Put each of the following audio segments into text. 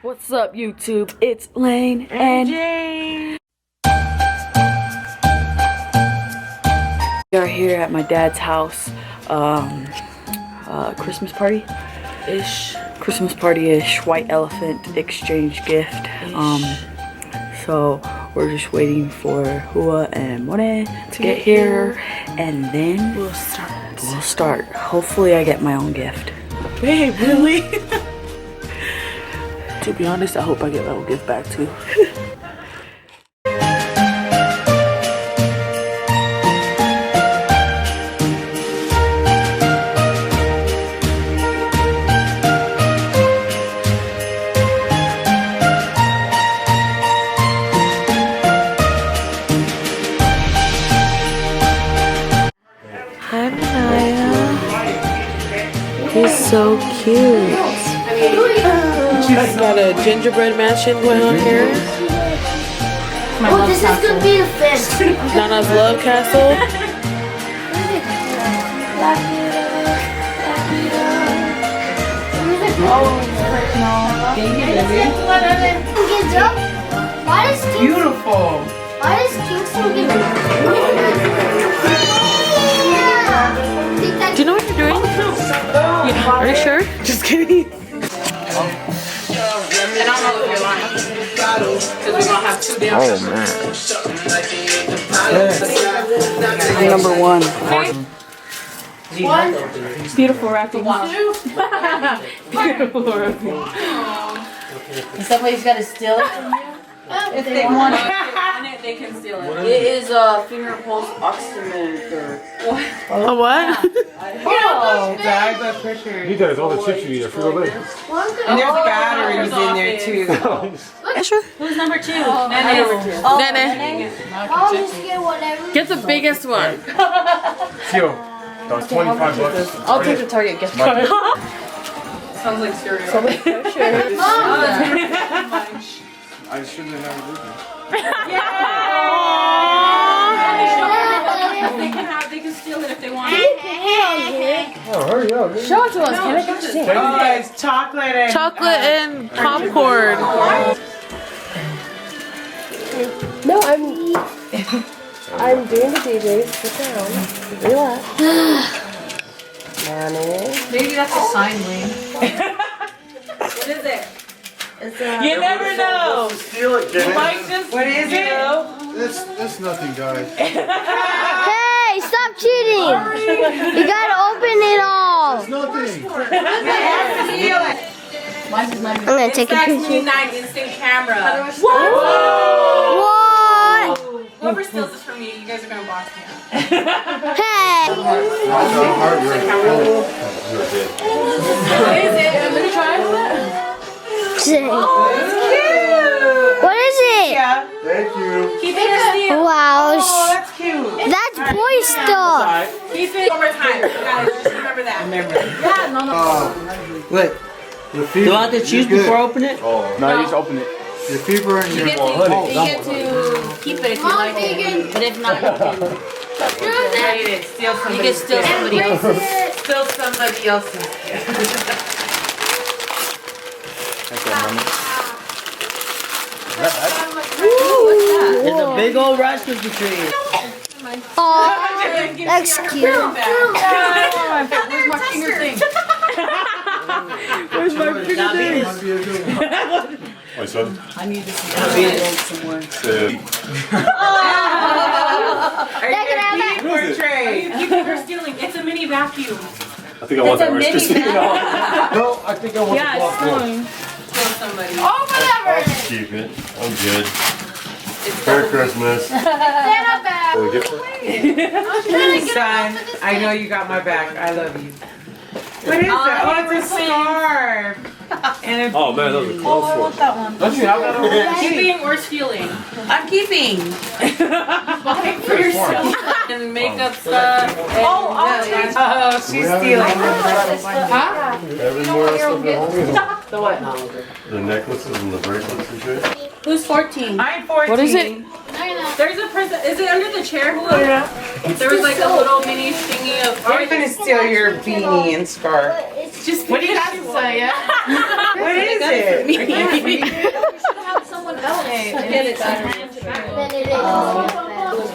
What's up, YouTube? It's Lane and Jane. We are here at my dad's house. Christmas party-ish. Christmas party-ish. White elephant exchange gift. So we're just waiting for Hua and More to get here, and then we'll start. Hopefully, I get my own gift. Babe, really? To be honest, I hope I get my own gift back too. Hi, Maya. He's so cute. She's got a gingerbread mansion going on here. Oh, this is gonna be a fish. Nana's love castle. Why does Kingston? Beautiful. Why does Kingston get? Do you know what you're doing? Yeah. Are you sure? Just kidding. And I don't know if you're lying. Because we're going to have two damn. I'm number one. Beautiful wrapping. Beautiful wrapping. Somebody's got to steal it from you? If they want it, they can steal it. It is a finger pulse oximeter. A what? Oh, Dad, got pictures. He does all the chips you eat are Fruit Loops. And there's batteries in there too. Sure. Who's number two? Nene. Oh, Nene. I'll just get whatever. Get the biggest one. Yo, that was $25. I'll take the Target gift card. Sounds like cereal. I shouldn't have never did They can steal it if they want. Oh, hurry up. Show it to us. Can I get to see it? Oh, it's chocolate and Chocolate and popcorn. No, I'm doing the DJs. Sit down. Relax. Manny. Maybe that's a sign, Lane. What is it? It's You never know. Steal it, Jenny. Might just What is it? That's nothing, guys. Hey, stop cheating! You gotta open it all. It's nothing. Steal it. I'm gonna take a picture. 9 instant camera. What? Whoever steals this from me, you guys are gonna box me out. Hey! What is it? I'm gonna try. What is it? Yeah. Thank you. Keep it or steal. Wow, Oh, that's cute. that's boy stuff. Keep it one more time. Guys, just remember that. Yeah, no. Wait, do I have to choose before I open it? No, you just open it. Your fever and your You get to keep it if you like it, but if not, you Steal can somebody. steal somebody else's. Steal somebody else's. It's a big old rice cookie tree. Oh, that's cute. Where's my finger thing? Where's my finger thing? My son. I need to see that somewhere. Are you that. keeping or trade? Keeping or stealing? It's a mini vacuum. I think I want that rice cookie. No, I think I want the It's snowing. Steal somebody. Oh, whatever. Keep it. I'm good. Merry Christmas. Santa bag. Will we get it? Son, I know you got my back. I love you. What is that? Oh, it's a scarf. And a Oh man, those are close for. that one. Don't you have that one? keeping or stealing? I'm keeping. Buying for yourself. And makeup stuff. Oh, she's stealing. Every more stuff at home. The what? The necklaces and the bracelets and shit. Who's 14? I'm 14. What is it? There's a person. Is it under the chair? There was like a little mini thingy of. I'm gonna steal your beanie and scarf. It's Just What do you got to say? What is it? someone else. then it is.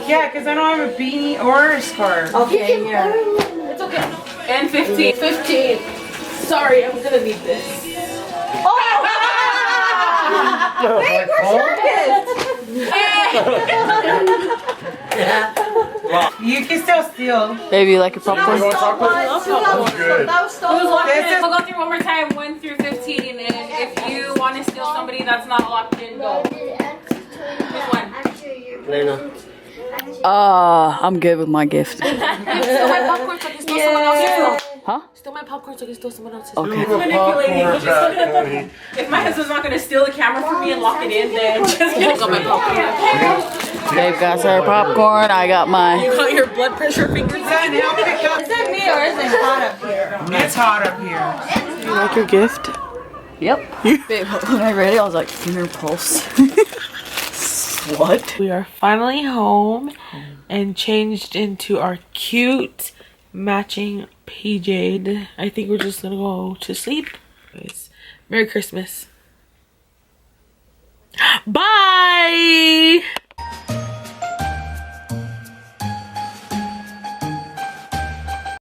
Yeah, because I don't have a beanie or a scarf. Okay, yeah. It's okay. And 15. 15. Sorry, I'm gonna need this. Hey, you can still steal. Baby, like a popcorn? You want chocolate? Good. We'll go through one more time, 1 through 15, and if you want to steal somebody that's not locked in, go. Which one? Lena. I'm good with my gift. Steal my popcorn so I can steal someone else's. Huh? Steal my popcorn so I can steal someone else's. Okay. Give a popcorn back, honey. If my husband's not gonna steal the camera from me and lock it in, then just get my popcorn. Babe got her popcorn. I got mine. Got your blood pressure fingers. Is that Me or is it hot up here? It's hot up here. You like your gift? Yep. Babe, when I read it, I was like, inner pulse. What? We are finally home and changed into our cute matching PJ'd. I think we're just gonna go to sleep. Anyways, Merry Christmas. Bye!